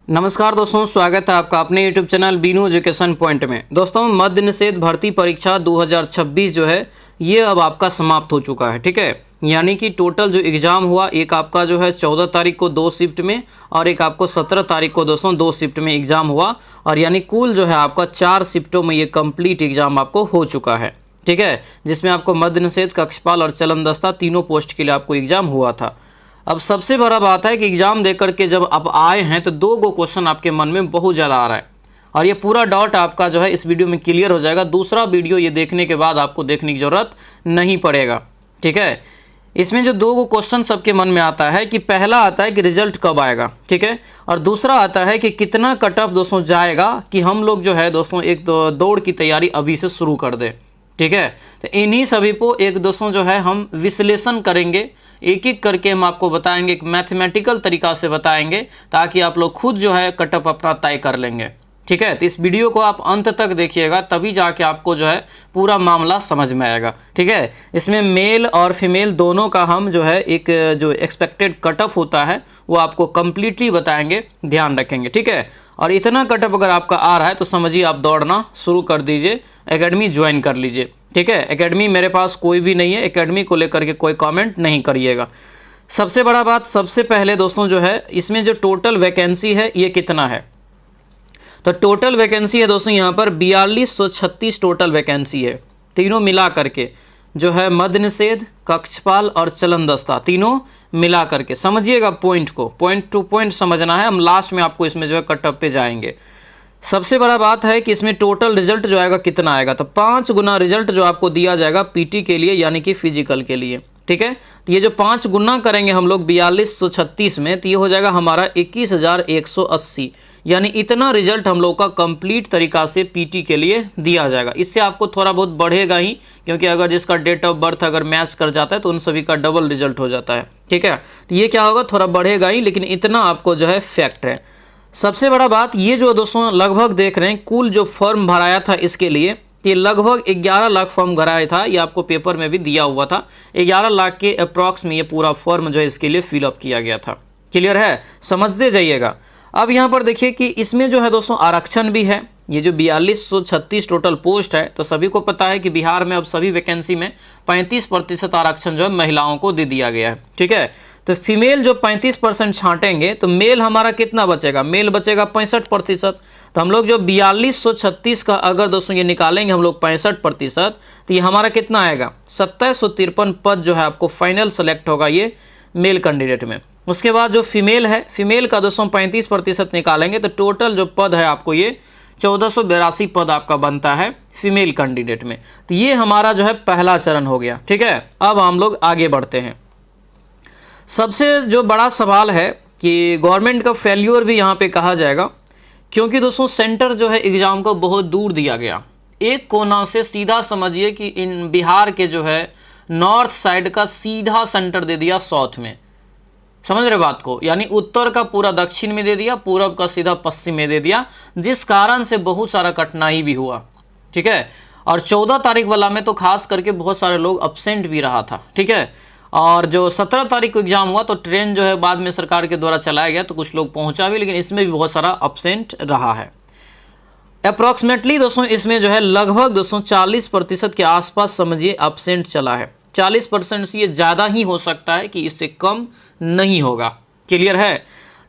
नमस्कार दोस्तों, स्वागत है आपका अपने YouTube channel Binu education point में। दोस्तों, मद्य निषेध भर्ती परीक्षा 2026 जो है ये अब आपका समाप्त हो चुका है। ठीक है, यानी कि टोटल जो एग्ज़ाम हुआ, एक आपका जो है 14 तारीख को 2 शिफ्ट में और एक आपको 17 तारीख को दोस्तों 2 शिफ्ट में एग्ज़ाम हुआ, और यानी कुल जो है आपका 4 शिफ्टों में ये कंप्लीट एग्ज़ाम आपको हो चुका है। ठीक है, जिसमें आपको मद्य निषेध, कक्षपाल और चलनदस्ता तीनों पोस्ट के लिए आपको एग्ज़ाम हुआ था। अब सबसे बड़ा बात है कि एग्ज़ाम दे करके जब आप आए हैं तो 2 गो क्वेश्चन आपके मन में बहुत ज़्यादा आ रहा है, और ये पूरा डाउट आपका जो है इस वीडियो में क्लियर हो जाएगा। दूसरा वीडियो ये देखने के बाद आपको देखने की ज़रूरत नहीं पड़ेगा। ठीक है, इसमें जो 2 गो क्वेश्चन सबके मन में आता है कि पहला आता है कि रिजल्ट कब आएगा, ठीक है, और दूसरा आता है कि कितना कट ऑफ दोस्तों जाएगा कि हम लोग जो है दोस्तों एक दौड़ की तैयारी अभी से शुरू कर दें। ठीक है, तो इन्हीं सभी को एक दोस्तों जो है हम विश्लेषण करेंगे, एक एक करके हम आपको बताएंगे, एक मैथमेटिकल तरीका से बताएंगे, ताकि आप लोग खुद जो है कटअप अपना तय कर लेंगे। ठीक है, तो इस वीडियो को आप अंत तक देखिएगा, तभी जाके आपको जो है पूरा मामला समझ में आएगा। ठीक है, इसमें मेल और फीमेल दोनों का हम जो है एक जो एक्सपेक्टेड कटअप होता है वो आपको कम्प्लीटली बताएंगे, ध्यान रखेंगे। ठीक है, और इतना कटअप अगर आपका आ रहा है तो समझिए आप दौड़ना शुरू कर दीजिए, एकेडमी ज्वाइन कर लीजिए। ठीक है, एकेडमी मेरे पास कोई भी नहीं है, एकेडमी को लेकर के कोई कमेंट नहीं करिएगा। सबसे बड़ा बात, सबसे पहले दोस्तों जो है इसमें जो टोटल वैकेंसी है ये कितना है, तो टोटल वैकेंसी है दोस्तों यहाँ पर 4236 टोटल वैकेंसी है, तीनों मिला करके जो है मद्य निषेध, कक्षपाल और चलनदस्ता तीनों मिला करके। समझिएगा पॉइंट को, पॉइंट टू पॉइंट समझना है, हम लास्ट में आपको इसमें जो है कटअप पे जाएंगे। सबसे बड़ा बात है कि इसमें टोटल रिजल्ट जो आएगा कितना आएगा, तो 5 गुना रिजल्ट जो आपको दिया जाएगा पीटी के लिए, यानी कि फिजिकल के लिए। ठीक है, तो ये जो 5 गुना करेंगे हम लोग 4236 में, तो ये हो जाएगा हमारा 21,180, यानी इतना रिजल्ट हम लोग का कंप्लीट तरीका से पीटी के लिए दिया जाएगा। इससे आपको थोड़ा बहुत बढ़ेगा ही, क्योंकि अगर जिसका डेट ऑफ बर्थ अगर मैच कर जाता है तो उन सभी का डबल रिजल्ट हो जाता है। ठीक है, तो ये क्या होगा, थोड़ा बढ़ेगा ही, लेकिन इतना आपको जो है फैक्ट है। सबसे बड़ा बात ये जो दोस्तों लगभग देख रहे हैं, कुल जो फॉर्म भराया था इसके लिए, ये लगभग 11 लाख फॉर्म भराया था, ये आपको पेपर में भी दिया हुआ था। 11 लाख के अप्रॉक्स में ये पूरा फॉर्म जो है इसके लिए फिलअप किया गया था। क्लियर है, समझते जाइएगा। अब यहाँ पर देखिए कि इसमें जो है दोस्तों आरक्षण भी है। ये जो 4236 टोटल पोस्ट है, तो सभी को पता है कि बिहार में अब सभी वैकेंसी में 35% आरक्षण जो है महिलाओं को दे दिया गया है। ठीक है, तो फीमेल जो 35% छांटेंगे तो मेल हमारा कितना बचेगा, मेल बचेगा 65%। तो हम लोग जो 4236 का अगर दोस्तों ये निकालेंगे हम लोग 65%, तो ये हमारा कितना आएगा, 2753 पद जो है आपको फाइनल सेलेक्ट होगा ये मेल कैंडिडेट में। उसके बाद जो फीमेल है, फीमेल का दोस्तों 35% निकालेंगे तो टोटल जो पद है आपको ये 1482 पद आपका बनता है फीमेल कैंडिडेट में। तो ये हमारा जो है पहला चरण हो गया। ठीक है, अब हम लोग आगे बढ़ते हैं। सबसे जो बड़ा सवाल है कि गवर्नमेंट का फेल्यूर भी यहाँ पे कहा जाएगा, क्योंकि दोस्तों सेंटर जो है एग्ज़ाम को बहुत दूर दिया गया। एक कोना से सीधा समझिए कि इन बिहार के जो है नॉर्थ साइड का सीधा सेंटर दे दिया साउथ में, समझ रहे बात को, यानी उत्तर का पूरा दक्षिण में दे दिया, पूरब का सीधा पश्चिम में दे दिया, जिस कारण से बहुत सारा कठिनाई भी हुआ। ठीक है, और 14 तारीख वाला में तो खास करके बहुत सारे लोग अब्सेंट भी रहा था। ठीक है, और जो 17 तारीख को एग्जाम हुआ तो ट्रेन जो है बाद में सरकार के द्वारा चलाया गया, तो कुछ लोग पहुंचा भी, लेकिन इसमें भी बहुत सारा अब्सेंट रहा है। अप्रॉक्सीमेटली दोस्तों इसमें जो है लगभग दोस्तों 40% के आसपास समझिए अब्सेंट चला है। 40% से ये ज़्यादा ही हो सकता है, कि इससे कम नहीं होगा। क्लियर है,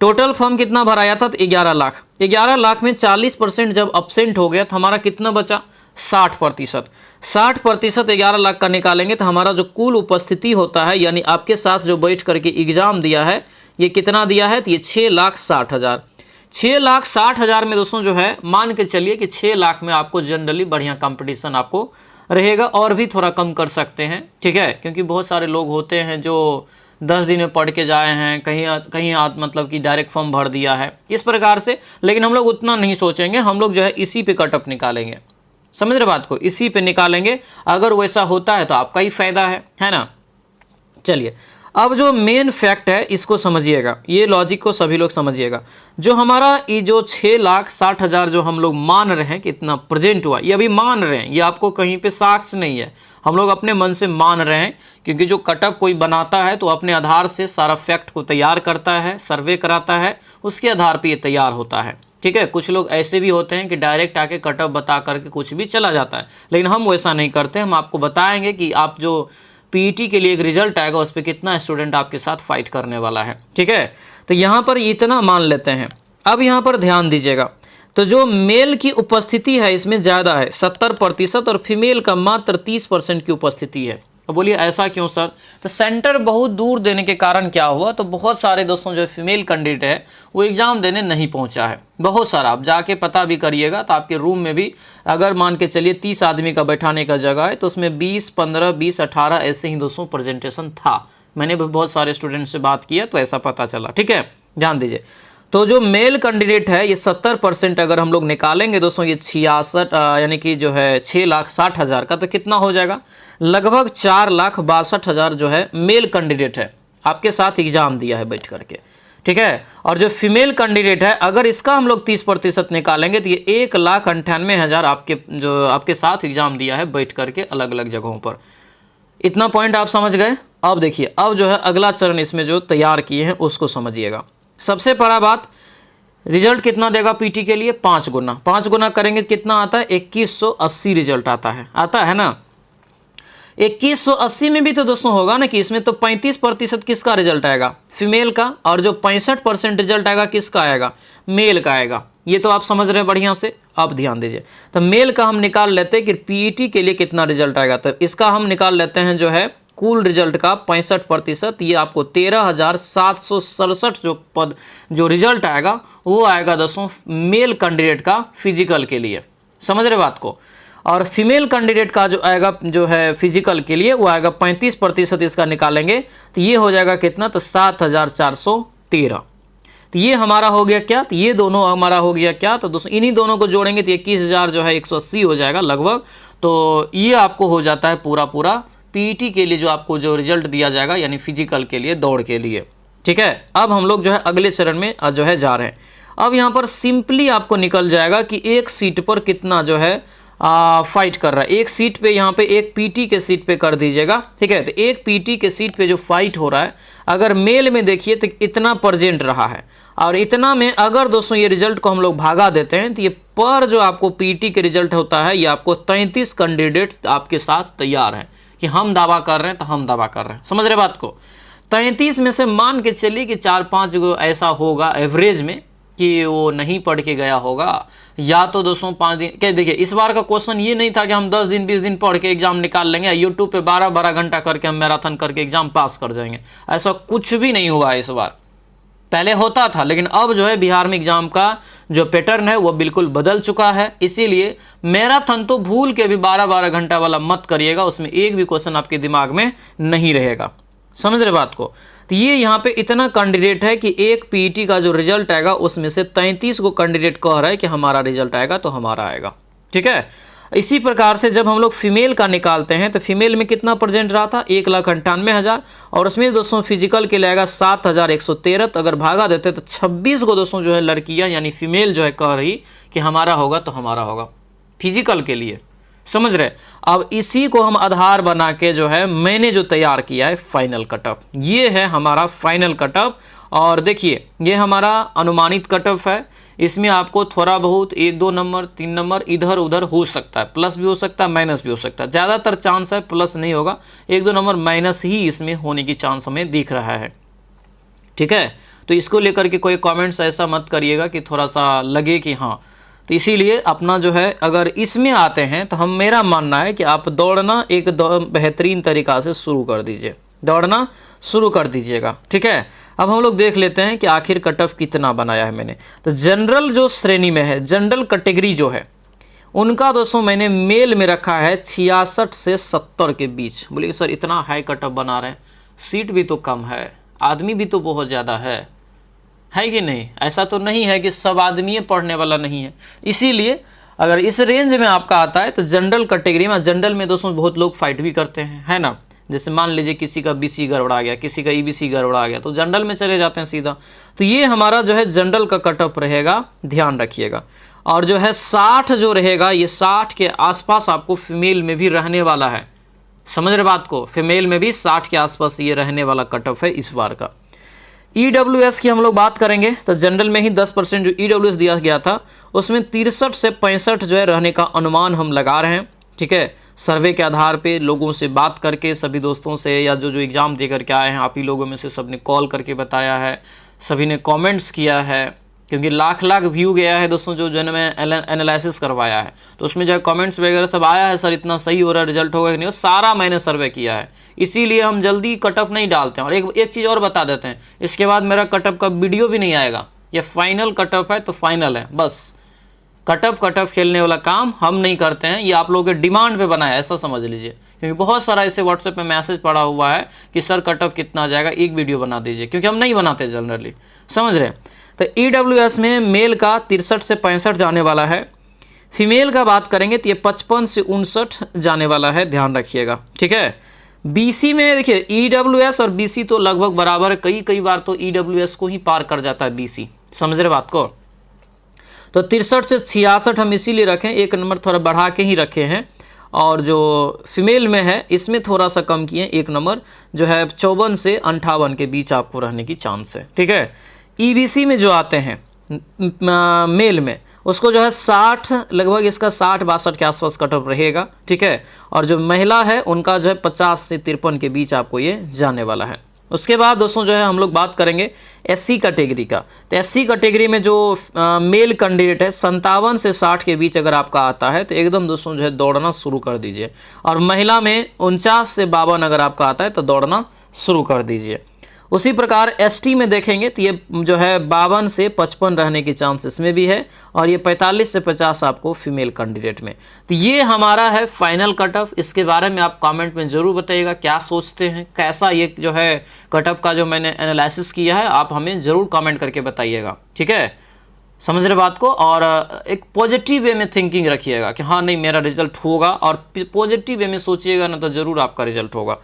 टोटल फॉर्म कितना भराया था, तो 11 लाख। 11 लाख में 40% जब अब्सेंट हो गया तो हमारा कितना बचा, 60%। 60% 11 लाख का निकालेंगे तो हमारा जो कुल उपस्थिति होता है, यानी आपके साथ जो बैठ करके एग्ज़ाम दिया है, ये कितना दिया है, तो ये 6,60,000। 6,60,000 में दोस्तों जो है मान के चलिए कि 6 लाख में आपको जनरली बढ़िया कंपटीशन आपको रहेगा, और भी थोड़ा कम कर सकते हैं। ठीक है, क्योंकि बहुत सारे लोग होते हैं जो 10 दिन में पढ़ के जाए हैं, कहीं मतलब कि डायरेक्ट फॉर्म भर दिया है, इस प्रकार से। लेकिन हम लोग उतना नहीं सोचेंगे, हम लोग जो है इसी पे कटअप निकालेंगे, समझ रहे बात को, इसी पे निकालेंगे। अगर वैसा होता है तो आपका ही फायदा है ना। चलिए अब जो मेन फैक्ट है इसको समझिएगा, ये लॉजिक को सभी लोग समझिएगा। जो हमारा ये जो 6,60,000 जो हम लोग मान रहे हैं कि इतना प्रेजेंट हुआ, ये अभी मान रहे हैं, ये आपको कहीं पे साक्ष्य नहीं है, हम लोग अपने मन से मान रहे हैं। क्योंकि जो कटअप कोई बनाता है तो अपने आधार से सारा फैक्ट को तैयार करता है, सर्वे कराता है, उसके आधार पर ये तैयार होता है। ठीक है, कुछ लोग ऐसे भी होते हैं कि डायरेक्ट आके कटअप बता करके कुछ भी चला जाता है, लेकिन हम वैसा नहीं करते। हम आपको बताएंगे कि आप जो पीईटी के लिए एक रिजल्ट आएगा उस पर कितना स्टूडेंट आपके साथ फाइट करने वाला है। ठीक है, तो यहाँ पर इतना मान लेते हैं। अब यहाँ पर ध्यान दीजिएगा, तो जो मेल की उपस्थिति है इसमें ज़्यादा है 70% और फीमेल का मात्र 30% की उपस्थिति है। अब बोलिए ऐसा क्यों सर? तो सेंटर बहुत दूर देने के कारण क्या हुआ, तो बहुत सारे दोस्तों जो फीमेल कैंडिडेट है वो एग्ज़ाम देने नहीं पहुंचा है। बहुत सारा आप जाके पता भी करिएगा तो आपके रूम में भी अगर मान के चलिए 30 आदमी का बैठाने का जगह है तो उसमें 20, 15, 20, 18 ऐसे ही दोस्तों प्रेजेंटेशन था। मैंने भी बहुत सारे स्टूडेंट से बात किया तो ऐसा पता चला। ठीक है, ध्यान दीजिए। तो जो मेल कैंडिडेट है ये 70% अगर हम लोग निकालेंगे दोस्तों, ये 66 यानी कि जो है 6,60,000 का, तो कितना हो जाएगा? लगभग 4,62,000 जो है मेल कैंडिडेट है आपके साथ एग्जाम दिया है बैठ करके। ठीक है, और जो फीमेल कैंडिडेट है अगर इसका हम लोग 30% निकालेंगे तो ये 1,98,000 आपके साथ एग्जाम दिया है बैठ करके अलग अलग जगहों पर। इतना पॉइंट आप समझ गए। अब देखिए, अब जो है अगला चरण इसमें जो तैयार किए हैं उसको समझिएगा। सबसे बड़ा बात, रिजल्ट कितना देगा पीटी के लिए? 5 गुना। 5 गुना करेंगे कितना आता है? 2180 रिजल्ट आता है ना। 2180 में भी तो दोस्तों होगा ना कि इसमें तो 35% किसका रिजल्ट आएगा? फीमेल का, और जो 65% रिजल्ट आएगा किसका आएगा? मेल का आएगा। ये तो आप समझ रहे हैं बढ़िया से। अब ध्यान दीजिए, तो मेल का हम निकाल लेते हैं कि पीईटी के लिए कितना रिजल्ट आएगा। तो इसका हम निकाल लेते हैं जो है कुल रिजल्ट का 65%, ये आपको 13,767 जो रिजल्ट आएगा वो आएगा दोस्तों मेल कैंडिडेट का फिजिकल के लिए। समझ रहे बात को? और फीमेल कैंडिडेट का जो आएगा जो है फिजिकल के लिए वो आएगा 35% इसका निकालेंगे तो ये हो जाएगा कितना? तो 7,413। तो ये हमारा हो गया क्या? तो ये दोनों हमारा हो गया क्या? तो दोस्तों इन्हीं दोनों को जोड़ेंगे तो 21,000 जो है 180 हो जाएगा लगभग। तो ये आपको हो जाता है पूरा पीईटी के लिए जो आपको जो रिजल्ट दिया जाएगा, यानी फिजिकल के लिए, दौड़ के लिए। ठीक है, अब हम लोग जो है अगले चरण में जो है जा रहे हैं। अब यहाँ पर सिंपली आपको निकल जाएगा कि एक सीट पर कितना जो है फाइट कर रहा है। एक सीट पे यहाँ पे एक पीटी के सीट पे कर दीजिएगा। ठीक है, तो एक पीटी के सीट पे जो फाइट हो रहा है, अगर मेल में देखिए तो इतना प्रेजेंट रहा है, और इतना में अगर दोस्तों ये रिजल्ट को हम लोग भागा देते हैं तो ये पर जो आपको पीटी के रिजल्ट होता है ये आपको 33 कैंडिडेट आपके साथ तैयार है कि हम दावा कर रहे हैं, तो हम दावा कर रहे हैं। समझ रहे बात को? 33 में से मान के चलिए कि 4-5 गो ऐसा होगा एवरेज में कि वो नहीं पढ़ के गया होगा, या तो दोस्तों 5 दिन क्या। देखिए, इस बार का क्वेश्चन ये नहीं था कि हम 10 दिन 20 दिन पढ़ के एग्जाम निकाल लेंगे, यूट्यूब पे 12-12 घंटा करके हम मैराथन करके एग्जाम पास कर जाएंगे। ऐसा कुछ भी नहीं हुआ है इस बार। पहले होता था, लेकिन अब जो है बिहार में एग्जाम का जो पैटर्न है वो बिल्कुल बदल चुका है। इसीलिए मैराथन तो भूल के भी 12-12 घंटा वाला मत करिएगा, उसमें एक भी क्वेश्चन आपके दिमाग में नहीं रहेगा। समझ रहे बात को? तो ये यहाँ पे इतना कैंडिडेट है कि एक पीईटी का जो रिजल्ट आएगा उसमें से 33 को कैंडिडेट कह रहा है कि हमारा रिजल्ट आएगा तो हमारा आएगा। ठीक है, इसी प्रकार से जब हम लोग फीमेल का निकालते हैं तो फीमेल में कितना प्रेजेंट रहा था? 1,98,000, और उसमें दोस्तों फिजिकल के लिए आएगा 7,113। तो अगर भागा देते तो 26 को दोस्तों जो है लड़कियां यानी फीमेल जो है कह रही कि हमारा होगा तो हमारा होगा फिजिकल के लिए। समझ रहे? अब इसी को हम आधार बना के जो है मैंने जो तैयार किया है फाइनल कटअप, ये है हमारा फाइनल कटअप। और देखिए, ये हमारा अनुमानित कटअप है। इसमें आपको थोड़ा बहुत 1-2 नंबर 3 नंबर इधर उधर हो सकता है, प्लस भी हो सकता है माइनस भी हो सकता है। ज़्यादातर चांस है प्लस नहीं होगा, 1-2 नंबर माइनस ही इसमें होने की चांस हमें दिख रहा है। ठीक है, तो इसको लेकर के कोई कमेंट्स ऐसा मत करिएगा कि थोड़ा सा लगे कि हाँ। तो इसीलिए अपना जो है अगर इसमें आते हैं तो मेरा मानना है कि आप दौड़ना एक बेहतरीन तरीक़ा से शुरू कर दीजिए, दौड़ना शुरू कर दीजिएगा। ठीक है, अब हम लोग देख लेते हैं कि आखिर कटअफ कितना बनाया है मैंने। तो जनरल जो श्रेणी में है, जनरल कैटेगरी जो है उनका दोस्तों मैंने मेल में रखा है 66 से 70 के बीच। बोलिए सर इतना हाई कटअफ बना रहे हैं, सीट भी तो कम है, आदमी भी तो बहुत ज़्यादा है कि नहीं? ऐसा तो नहीं है कि सब आदमी पढ़ने वाला नहीं है। इसीलिए अगर इस रेंज में आपका आता है तो जनरल कैटेगरी में, जनरल में दोस्तों बहुत लोग फाइट भी करते हैं, है ना। जैसे मान लीजिए किसी का बीसी गड़बड़ा गया, किसी का ईबीसी गड़बड़ा गया, तो जनरल में चले जाते हैं सीधा। तो ये हमारा जो है जनरल का कट ऑफ रहेगा, ध्यान रखिएगा। और जो है 60 जो रहेगा, ये 60 के आसपास आपको फीमेल में भी रहने वाला है। समझ रहे बात को, फीमेल में भी 60 के आसपास ये रहने वाला कट ऑफ है इस बार का। ईडब्ल्यूएस की हम लोग बात करेंगे तो जनरल में ही 10% जो ईडब्ल्यूएस दिया गया था उसमें 63 से 65 जो है रहने का अनुमान हम लगा रहे हैं। ठीक है, सर्वे के आधार पे लोगों से बात करके, सभी दोस्तों से या जो जो एग्ज़ाम दे करके आए हैं, आप ही लोगों में से सब ने कॉल करके बताया है, सभी ने कमेंट्स किया है, क्योंकि लाख लाख व्यू गया है दोस्तों जो मैं एनालिसिस करवाया है, तो उसमें जो है कमेंट्स वगैरह सब आया है, सर इतना सही हो रहा है, रिजल्ट होगा कि नहीं, सारा मैंने सर्वे किया है। इसीलिए हम जल्दी कट ऑफ नहीं डालते हैं। और एक चीज़ और बता देते हैं, इसके बाद मेरा कट ऑफ का वीडियो भी नहीं आएगा। ये फाइनल कट ऑफ है तो फाइनल है, बस कट ऑफ खेलने वाला काम हम नहीं करते हैं, ये आप लोगों के डिमांड पे बना है, ऐसा समझ लीजिए। क्योंकि बहुत सारा ऐसे व्हाट्सएप में मैसेज पड़ा हुआ है कि सर कट ऑफ कितना आ जाएगा, एक वीडियो बना दीजिए, क्योंकि हम नहीं बनाते जनरली, समझ रहे हैं। तो ईडब्ल्यूएस में मेल का 63 से 65 जाने वाला है, फीमेल का बात करेंगे तो ये 55 से 59 जाने वाला है, ध्यान रखिएगा। ठीक है, बीसी में देखिए ईडब्ल्यूएस और बीसी तो लगभग बराबर है, कई बार तो ईडब्ल्यूएस को ही पार कर जाता है बीसी, समझ रहे बात को। तो 63 से 66 हम इसीलिए रखें, एक नंबर थोड़ा बढ़ा के ही रखे हैं। और जो फीमेल में है इसमें थोड़ा सा कम किए, एक नंबर जो है 54 से 58 के बीच आपको रहने की चांस है। ठीक है, ईबीसी में जो आते हैं मेल में, उसको जो है 60 लगभग, इसका 60-62 के आसपास कट ऑफ रहेगा। ठीक है, और जो महिला है उनका जो है 50 से 53 के बीच आपको ये जाने वाला है। उसके बाद दोस्तों जो है हम लोग बात करेंगे एससी कैटेगरी का। तो एससी कैटेगरी में जो मेल कैंडिडेट है 57 से 60 के बीच अगर आपका आता है तो एकदम दोस्तों जो है दौड़ना शुरू कर दीजिए। और महिला में 49 से 52 अगर आपका आता है तो दौड़ना शुरू कर दीजिए। उसी प्रकार एसटी में देखेंगे तो ये जो है 52 से 55 रहने की चांस इसमें भी है, और ये 45 से 50 आपको फीमेल कैंडिडेट में। तो ये हमारा है फाइनल कट ऑफ। इसके बारे में आप कमेंट में ज़रूर बताइएगा क्या सोचते हैं, कैसा ये जो है कट ऑफ का जो मैंने एनालिसिस किया है, आप हमें ज़रूर कमेंट करके बताइएगा। ठीक है, समझ रहे बात को। और एक पॉजिटिव वे में थिंकिंग रखिएगा कि हाँ नहीं मेरा रिजल्ट होगा, और पॉजिटिव वे में सोचिएगा ना तो ज़रूर आपका रिजल्ट होगा।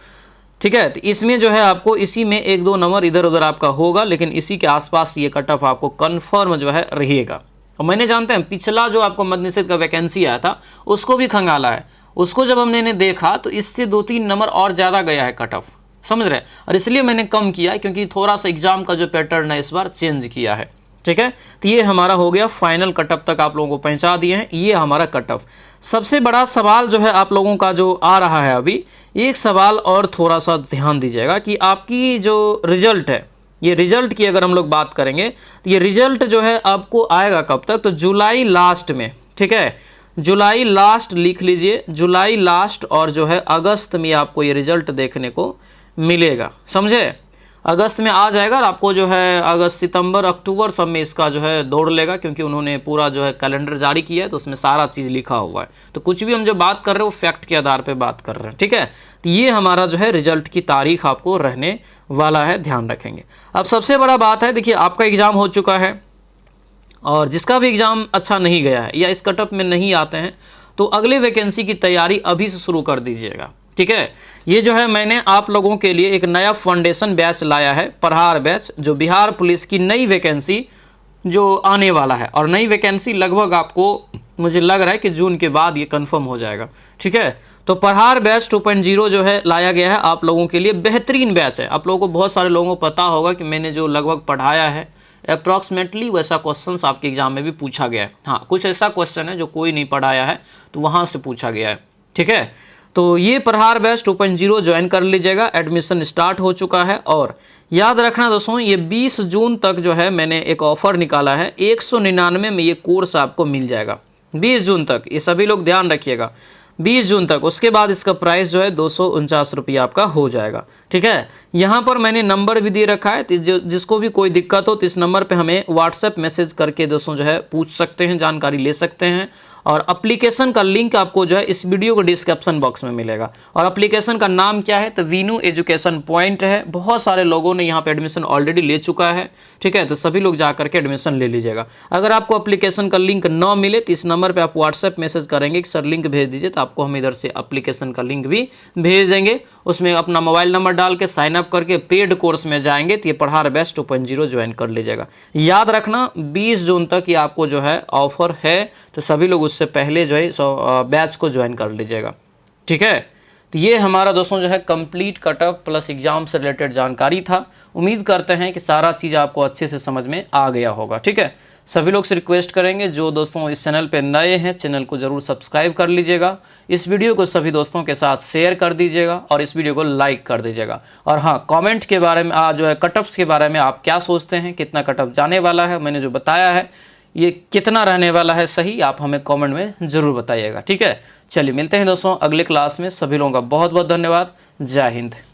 ठीक है, तो इसमें जो है आपको इसी में 1-2 नंबर इधर उधर आपका होगा, लेकिन इसी के आसपास ये कट ऑफ आपको कन्फर्म जो है रहेगा। और मैंने जानते हैं पिछला जो आपको मद्य निषेध का वैकेंसी आया था उसको भी खंगाला है, उसको जब हमने देखा तो इससे 2-3 नंबर और ज़्यादा गया है कट ऑफ, समझ रहे हैं। और इसलिए मैंने कम किया क्योंकि थोड़ा सा एग्जाम का जो पैटर्न है इस बार चेंज किया है। ठीक है, तो ये हमारा हो गया फाइनल कट ऑफ तक आप लोगों को पहुंचा दिए हैं, ये हमारा कट ऑफ। सबसे बड़ा सवाल जो है आप लोगों का जो आ रहा है अभी, एक सवाल और थोड़ा सा ध्यान दीजिएगा कि आपकी जो रिजल्ट है, ये रिजल्ट की अगर हम लोग बात करेंगे तो ये रिजल्ट जो है आपको आएगा कब तक, तो जुलाई लास्ट में। ठीक है, जुलाई लास्ट लिख लीजिए, जुलाई लास्ट, और जो है अगस्त में आपको ये रिजल्ट देखने को मिलेगा, समझे। अगस्त में आ जाएगा और आपको जो है अगस्त सितंबर अक्टूबर सब में इसका जो है दौड़ लेगा, क्योंकि उन्होंने पूरा जो है कैलेंडर जारी किया है तो उसमें सारा चीज़ लिखा हुआ है। तो कुछ भी हम जो बात कर रहे हैं वो फैक्ट के आधार पे बात कर रहे हैं। ठीक है, तो ये हमारा जो है रिजल्ट की तारीख आपको रहने वाला है, ध्यान रखेंगे। अब सबसे बड़ा बात है, देखिए आपका एग्ज़ाम हो चुका है, और जिसका भी एग्ज़ाम अच्छा नहीं गया है या इस कट ऑफ में नहीं आते हैं तो अगले वैकेंसी की तैयारी अभी से शुरू कर दीजिएगा। ठीक है, ये जो है मैंने आप लोगों के लिए एक नया फाउंडेशन बैच लाया है, प्रहार बैच, जो बिहार पुलिस की नई वैकेंसी जो आने वाला है। और नई वैकेंसी लगभग आपको मुझे लग रहा है कि जून के बाद ये कंफर्म हो जाएगा। ठीक है, तो प्रहार बैच 2.0 जो है लाया गया है आप लोगों के लिए, बेहतरीन बैच है। आप लोगों को बहुत सारे लोगों को पता होगा कि मैंने जो लगभग पढ़ाया है अप्रॉक्सीमेटली वैसा क्वेश्चंस आपके एग्जाम में भी पूछा गया है। हाँ, कुछ ऐसा क्वेश्चन है जो कोई नहीं पढ़ाया है तो वहाँ से पूछा गया है। ठीक है, तो ये प्रहार बैच 2.0 ज्वाइन कर लीजिएगा, एडमिशन स्टार्ट हो चुका है। और याद रखना दोस्तों, ये 20 जून तक जो है मैंने एक ऑफ़र निकाला है, 199 में ये कोर्स आपको मिल जाएगा 20 जून तक। ये सभी लोग ध्यान रखिएगा, 20 जून तक। उसके बाद इसका प्राइस जो है 249 रुपये आपका हो जाएगा। ठीक है। यहाँ पर मैंने नंबर भी दे रखा है, तो जिसको भी कोई दिक्कत हो तो इस नंबर पे हमें व्हाट्सएप मैसेज करके दोस्तों जो है पूछ सकते हैं, जानकारी ले सकते हैं। और एप्लीकेशन का लिंक आपको जो है इस वीडियो के डिस्क्रिप्शन बॉक्स में मिलेगा। और एप्लीकेशन का नाम क्या है, तो वीनू एजुकेशन पॉइंट है। बहुत सारे लोगों ने यहाँ पे एडमिशन ऑलरेडी ले चुका है, ठीक है, तो सभी लोग जा करके एडमिशन ले लीजिएगा। अगर आपको एप्लीकेशन का लिंक न मिले तो इस नंबर पर आप व्हाट्सएप मैसेज करेंगे कि सर लिंक भेज दीजिए, तो आपको हम इधर से एप्लीकेशन का लिंक भी भेज देंगे। उसमें अपना मोबाइल नंबर डाल के साइन अप करके पेड कोर्स में जाएंगे तो ये पढ़ार बेस्ट 2.0 ज्वाइन कर लीजिएगा। याद रखना 20 जून तक ये आपको जो है ऑफर है, तो सभी लोग उससे पहले जो है बैच को ज्वाइन कर लीजिएगा, ठीक है। तो ये हमारा दोस्तों जो है कंप्लीट कटअप प्लस एग्जाम से रिलेटेड जानकारी था। उम्मीद करते हैं कि सारा चीज़ आपको अच्छे से समझ में आ गया होगा, ठीक है। सभी लोग से रिक्वेस्ट करेंगे जो दोस्तों इस चैनल पे नए हैं, चैनल को ज़रूर सब्सक्राइब कर लीजिएगा। इस वीडियो को सभी दोस्तों के साथ शेयर कर दीजिएगा और इस वीडियो को लाइक कर दीजिएगा। और हाँ, कमेंट के बारे में जो है कटअप्स के बारे में आप क्या सोचते हैं, कितना कटअप जाने वाला है, मैंने जो बताया है ये कितना रहने वाला है सही, आप हमें कमेंट में ज़रूर बताइएगा, ठीक है। चलिए मिलते हैं दोस्तों अगले क्लास में। सभी लोगों का बहुत बहुत धन्यवाद। जय हिंद।